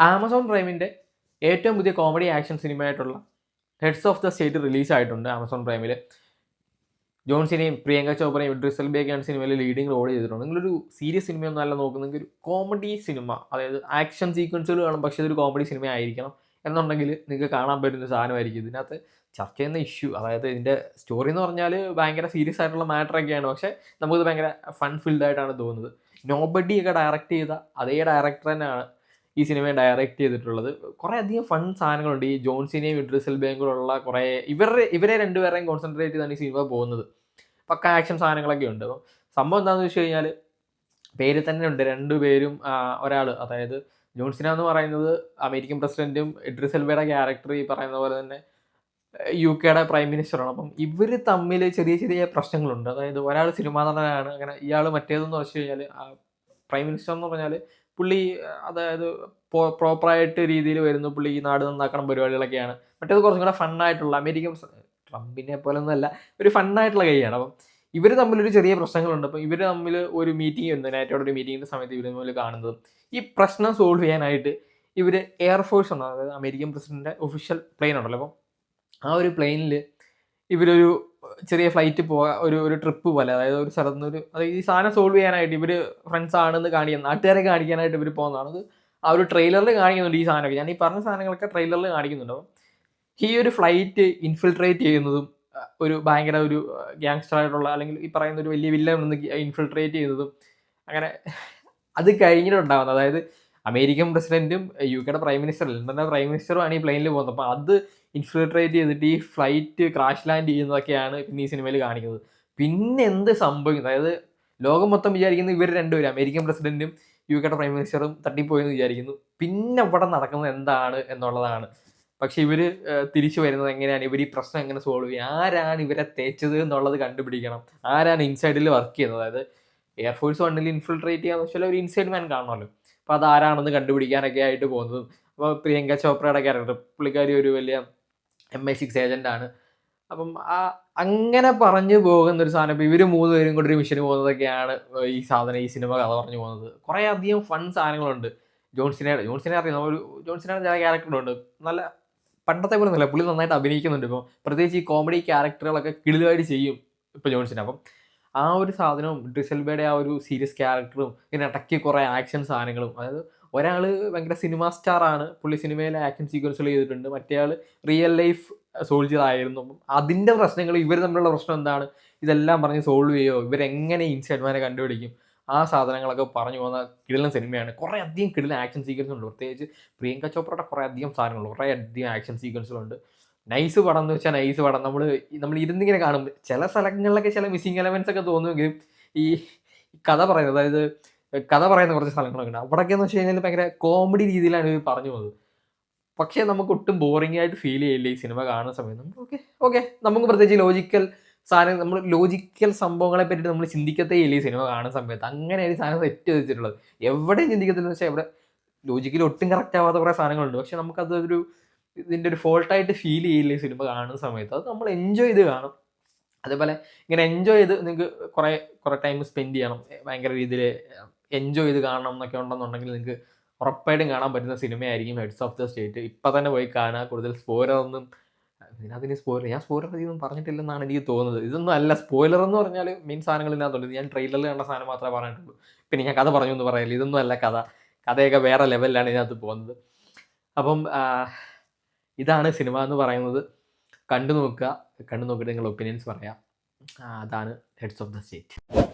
Amazon പ്രൈമിൻ്റെ ഏറ്റവും പുതിയ കോമഡി ആക്ഷൻ സിനിമയായിട്ടുള്ള ഹെഡ്സ് ഓഫ് ദ സ്റ്റേറ്റ് റിലീസായിട്ടുണ്ട് ആമസോൺ പ്രൈമിൽ. ജോൺ സിനയും പ്രിയങ്ക ചോപ്രയും ഇദ്രിസ് എൽബയൊക്കെയാണ് സിനിമയിൽ ലീഡിങ് റോൾ ചെയ്തിട്ടുണ്ട്. നിങ്ങളൊരു സീരിയസ് സിനിമയൊന്നും അല്ല നോക്കുന്നെങ്കിൽ ഒരു കോമഡി സിനിമ, അതായത് ആക്ഷൻ സീക്വൻസുകൾ കാണും, പക്ഷേ ഇതൊരു കോമഡി സിനിമ ആയിരിക്കണം എന്നുണ്ടെങ്കിൽ നിങ്ങൾക്ക് കാണാൻ പറ്റുന്ന സാധനമായിരിക്കും. ഇതിനകത്ത് ചർച്ച ചെയ്യുന്ന ഇഷ്യൂ, അതായത് ഇതിൻ്റെ സ്റ്റോറി എന്ന് പറഞ്ഞാൽ ഭയങ്കര സീരിയസ് ആയിട്ടുള്ള മാറ്ററൊക്കെയാണ്, പക്ഷേ നമുക്കിത് ഭയങ്കര ഫൺ ഫിൽഡ് ആയിട്ടാണ് തോന്നുന്നത്. നോബഡി ഒക്കെ ഡയറക്റ്റ് ചെയ്ത അതേ ഡയറക്ടർ തന്നെയാണ് ഈ സിനിമയെ ഡയറക്റ്റ് ചെയ്തിട്ടുള്ളത്. കുറേ അധികം ഫൺ സാധനങ്ങളുണ്ട്. ഈ ജോൺ സിനയും ഇദ്രിസ് എൽബയും കൂടെയുള്ള കുറേ ഇവരെ രണ്ടുപേരെയും കോൺസെൻട്രേറ്റ് ചെയ്താണ് ഈ സിനിമ പോകുന്നത്. പക്ക ആക്ഷൻ സാധനങ്ങളൊക്കെ ഉണ്ട്. അപ്പം സംഭവം എന്താണെന്ന് വെച്ച് കഴിഞ്ഞാൽ പേരിൽ തന്നെ ഉണ്ട് രണ്ടുപേരും. ഒരാൾ, അതായത് ജോൺ സിന എന്ന് പറയുന്നത് അമേരിക്കൻ പ്രസിഡന്റും ഇദ്രിസ് എൽബയുടെ ക്യാരക്ടർ ഈ പറയുന്ന പോലെ തന്നെ UK പ്രൈം മിനിസ്റ്ററാണ്. അപ്പം ഇവർ തമ്മിൽ ചെറിയ ചെറിയ പ്രശ്നങ്ങളുണ്ട്. അതായത് ഒരാൾ സിനിമാ നടനാണ്, അങ്ങനെ ഇയാൾ മറ്റേതെന്ന് വെച്ച് കഴിഞ്ഞാൽ പ്രൈം മിനിസ്റ്റർ എന്ന് പറഞ്ഞാൽ പുള്ളി, അതായത് പ്രോപ്പറായിട്ട് രീതിയിൽ വരുന്നു, പുള്ളി ഈ നാട് നന്നാക്കണം പരിപാടികളൊക്കെയാണ്. മറ്റേത് കുറച്ചും കൂടെ ഫണ്ണായിട്ടുള്ള അമേരിക്കൻ ട്രംപിനെ പോലെ ഒന്നുമല്ല, ഒരു ഫണ്ണായിട്ടുള്ള കൈയാണ്. അപ്പം ഇവർ തമ്മിലൊരു ചെറിയ പ്രശ്നങ്ങളുണ്ട്. അപ്പം ഇവർ തമ്മിൽ ഒരു മീറ്റിംഗ് ഉണ്ട്, നാറ്റോയുടെ ഒരു മീറ്റിങ്ങിൻ്റെ സമയത്ത് ഇവർ തമ്മിൽ കാണുന്നതും ഈ പ്രശ്നം സോൾവ് ചെയ്യാനായിട്ട് ഇവർ എയർഫോഴ്സ് ഉണ്ട്, അതായത് അമേരിക്കൻ പ്രസിഡന്റിൻ്റെ ഒഫീഷ്യൽ പ്ലെയിൻ ഉണ്ടല്ലോ, അപ്പം ആ ഒരു പ്ലെയിനിൽ ഇവരൊരു ചെറിയ ഫ്ലൈറ്റ് ഒരു ട്രിപ്പ് പോലെ, അതായത് ഒരു സ്ഥലത്ത് നിന്ന് അതായത് ഈ സാധനം സോൾവ് ചെയ്യാനായിട്ട് ഇവർ ഫ്രണ്ട്സ് ആണെന്ന് നാട്ടുകാരെ കാണിക്കാനായിട്ട് ഇവർ പോകുന്നതാണ്. അത് ആ ഒരു ട്രെയിലറിൽ കാണിക്കുന്നുണ്ട് ഈ സാധനമൊക്കെ. ഞാൻ ഈ പറഞ്ഞ സാധനങ്ങളൊക്കെ ട്രെയിലറിൽ കാണിക്കുന്നുണ്ട്. അപ്പം ഈ ഒരു ഫ്ലൈറ്റ് ഇൻഫിൽട്രേറ്റ് ചെയ്യുന്നതും ഒരു ഭയങ്കര ഒരു ഗ്യാങ്സ്റ്റർ ആയിട്ടുള്ള, അല്ലെങ്കിൽ ഈ പറയുന്ന ഒരു വലിയ വില്ലൻ നിന്ന് ഇൻഫിൽട്രേറ്റ് ചെയ്യുന്നതും അങ്ങനെ അത് കഴിഞ്ഞിട്ടുണ്ടാകുന്നത്, അതായത് അമേരിക്കൻ പ്രസിഡന്റും UK പ്രൈം മിനിസ്റ്റർ, ലണ്ടൻ്റെ പ്രൈം മിനിസ്റ്ററുമാണ് ഈ പ്ലെയിനിൽ പോകുന്നത്. അപ്പോൾ അത് ഇൻഫിൽട്രേറ്റ് ചെയ്തിട്ട് ഈ ഫ്ലൈറ്റ് ക്രാഷ് ലാൻഡ് ചെയ്യുന്നതൊക്കെയാണ് പിന്നെ ഈ സിനിമയിൽ കാണിക്കുന്നത്. പിന്നെ എന്ത് സംഭവിക്കും, അതായത് ലോകം മൊത്തം വിചാരിക്കുന്നത് ഇവർ രണ്ടുപേരും, അമേരിക്കൻ പ്രസിഡന്റും UK പ്രൈം മിനിസ്റ്ററും തട്ടിപ്പോയെന്ന് വിചാരിക്കുന്നു. പിന്നെ ഇവിടെ നടക്കുന്നത് എന്താണ് എന്നുള്ളതാണ്. പക്ഷെ ഇവർ തിരിച്ചു വരുന്നത് എങ്ങനെയാണ്, ഇവർ ഈ പ്രശ്നം എങ്ങനെ സോൾവ് ചെയ്യും, ആരാണ് ഇവരെ തേച്ചത് എന്നുള്ളത് കണ്ടുപിടിക്കണം, ആരാണ് ഇൻസൈഡിൽ വർക്ക് ചെയ്യുന്നത്. അതായത് എയർഫോഴ്സ് വണ്ണിൽ ഇൻഫിൽട്രേറ്റ് ചെയ്യാന്ന് വെച്ചാൽ ഒരു ഇൻസൈഡ് മാൻ കാണണമല്ലോ, അപ്പോൾ അതാരാണെന്ന് കണ്ടുപിടിക്കാനൊക്കെ ആയിട്ട് പോകുന്നതും. അപ്പോൾ പ്രിയങ്ക ചോപ്രയുടെ ക്യാരക്ടർ, പുള്ളിക്കാരി ഒരു വലിയ MI6 ഏജൻ്റാണ്. അപ്പം അങ്ങനെ പറഞ്ഞു പോകുന്നൊരു സാധനം. ഇപ്പോൾ ഇവർ മൂന്നുപേരും കൂടി ഒരു മിഷന് പോകുന്നതൊക്കെയാണ് ഈ സിനിമ കഥ പറഞ്ഞു പോകുന്നത്. കുറേ അധികം ഫൺ സാധനങ്ങളുണ്ട്. ജോൺ സിനെ അറിയുന്ന ജോൺ സിനയുടെ ചില ക്യാരക്ടറുണ്ട്, നല്ല പണ്ടത്തെ പോലെ ഒന്നുമില്ല, പുള്ളി നന്നായിട്ട് അഭിനയിക്കുന്നുണ്ട്. ഇപ്പോൾ പ്രത്യേകിച്ച് ഈ കോമഡി ക്യാരക്ടറുകളൊക്കെ കിടിലമായിട്ട് ചെയ്യും ഇപ്പോൾ ജോൺ സിന. അപ്പം ആ ഒരു സാധനവും ഇദ്രിസ് എൽബയുടെ ആ ഒരു സീരിയസ് ക്യാരക്ടറും പിന്നെ ഇടയ്ക്ക് കുറേ ആക്ഷൻ സാധനങ്ങളും, അതായത് ഒരാൾ ഭയങ്കര സിനിമ സ്റ്റാറാണ്, പുള്ളി സിനിമയിലെ ആക്ഷൻ സീക്വൻസുകൾ ചെയ്തിട്ടുണ്ട്, മറ്റേ ആൾ റിയൽ ലൈഫ് സോൾജിയർ ആയിരുന്നു. അപ്പം അതിൻ്റെ പ്രശ്നങ്ങൾ, ഇവർ തമ്മിലുള്ള പ്രശ്നം എന്താണ്, ഇതെല്ലാം പറഞ്ഞ് സോൾവ് ചെയ്യുമോ, ഇവരെങ്ങനെ ഇൻസൈഡ്മാനെ കണ്ടുപിടിക്കും, ആ സാധനങ്ങളൊക്കെ പറഞ്ഞു പോകുന്ന കിടിലൻ സിനിമയാണ്. കുറേ അധികം കിടിലൻ ആക്ഷൻ സീക്വൻസ് ഉണ്ട്. പ്രത്യേകിച്ച് പ്രിയങ്ക ചോപ്രയുടെ കുറേ അധികം സാധനങ്ങളുണ്ട്, കുറേ അധികം ആക്ഷൻ സീക്വൻസുകളുണ്ട്. നൈസ് പടം എന്ന് വെച്ചാൽ നൈസ് പടം. നമ്മൾ ഇരുന്നിങ്ങനെ കാണും. ചില സ്ഥലങ്ങളിലൊക്കെ ചില മിസ്സിങ് എലമെൻസ് ഒക്കെ തോന്നുമെങ്കിലും ഈ കഥ പറയുന്നത്, അതായത് കഥ പറയുന്ന കുറച്ച് സ്ഥലങ്ങളൊക്കെ ഉണ്ട്, അവിടെയൊക്കെ എന്ന് വെച്ച് കഴിഞ്ഞാൽ ഭയങ്കര കോമഡി രീതിയിലാണ് ഇവർ പറഞ്ഞു പോകുന്നത്. പക്ഷേ നമുക്ക് ഒട്ടും ബോറിംഗ് ആയിട്ട് ഫീൽ ചെയ്യില്ല ഈ സിനിമ കാണുന്ന സമയത്ത്. നമുക്ക് ഓക്കെ നമുക്ക് പ്രത്യേകിച്ച് ലോജിക്കൽ സംഭവങ്ങളെ പറ്റിയിട്ട് നമ്മൾ ചിന്തിക്കത്തേ ഇല്ല ഈ സിനിമ കാണുന്ന സമയത്ത്. അങ്ങനെയാണ് ഈ സാധനം സെറ്റ് വെച്ചിട്ടുള്ളത്. എവിടെയും ചിന്തിക്കത്തില്ല എന്ന് വെച്ചാൽ എവിടെ ലോജിക്കലി ഒട്ടും കറക്റ്റ് ആവാത്ത കുറേ സാധനങ്ങളുണ്ട്. പക്ഷെ നമുക്കതൊരു ഇതിൻ്റെ ഒരു ഫോൾട്ടായിട്ട് ഫീൽ ചെയ്യില്ല ഈ സിനിമ കാണുന്ന സമയത്ത്. അത് നമ്മൾ എൻജോയ് ചെയ്ത് കാണും. അതേപോലെ ഇങ്ങനെ എൻജോയ് ചെയ്ത് നിങ്ങൾക്ക് കുറേ ടൈം സ്പെൻഡ് ചെയ്യണം, ഭയങ്കര രീതിയിൽ എൻജോയ് ചെയ്ത് കാണണം എന്നൊക്കെ ഉണ്ടെന്നുണ്ടെങ്കിൽ നിങ്ങൾക്ക് ഉറപ്പായിട്ടും കാണാൻ പറ്റുന്ന സിനിമയായിരിക്കും ഹെഡ്സ് ഓഫ് ദ സ്റ്റേറ്റ്. ഇപ്പം തന്നെ പോയി കാണുക. കൂടുതൽ സ്പോയിലറൊന്നും ഞാൻ സ്പോയിലർ അധികം പറഞ്ഞിട്ടില്ലെന്നാണ് എനിക്ക് തോന്നുന്നത്. ഇതൊന്നും അല്ല സ്പോയിലർ എന്ന് പറഞ്ഞാൽ മെയിൻ സാധനങ്ങൾ ഇതിനകത്തുണ്ട്. ഞാൻ ട്രെയിലറിൽ കണ്ട സാധനം മാത്രമേ പറഞ്ഞിട്ടുള്ളൂ. പിന്നെ ഞാൻ കഥ പറഞ്ഞു എന്ന് പറയില്ല, ഇതൊന്നും അല്ല കഥയൊക്കെ വേറെ ലെവലിലാണ് ഇതിനകത്ത് പോകുന്നത്. അപ്പം ഇതാണ് സിനിമ എന്ന് പറയുന്നത്. കണ്ടു നോക്കിയിട്ട് നിങ്ങളുടെ ഒപ്പീനിയൻസ് പറയാം. അതാണ് ഹെഡ്സ് ഓഫ് ദ സ്റ്റേറ്റ്.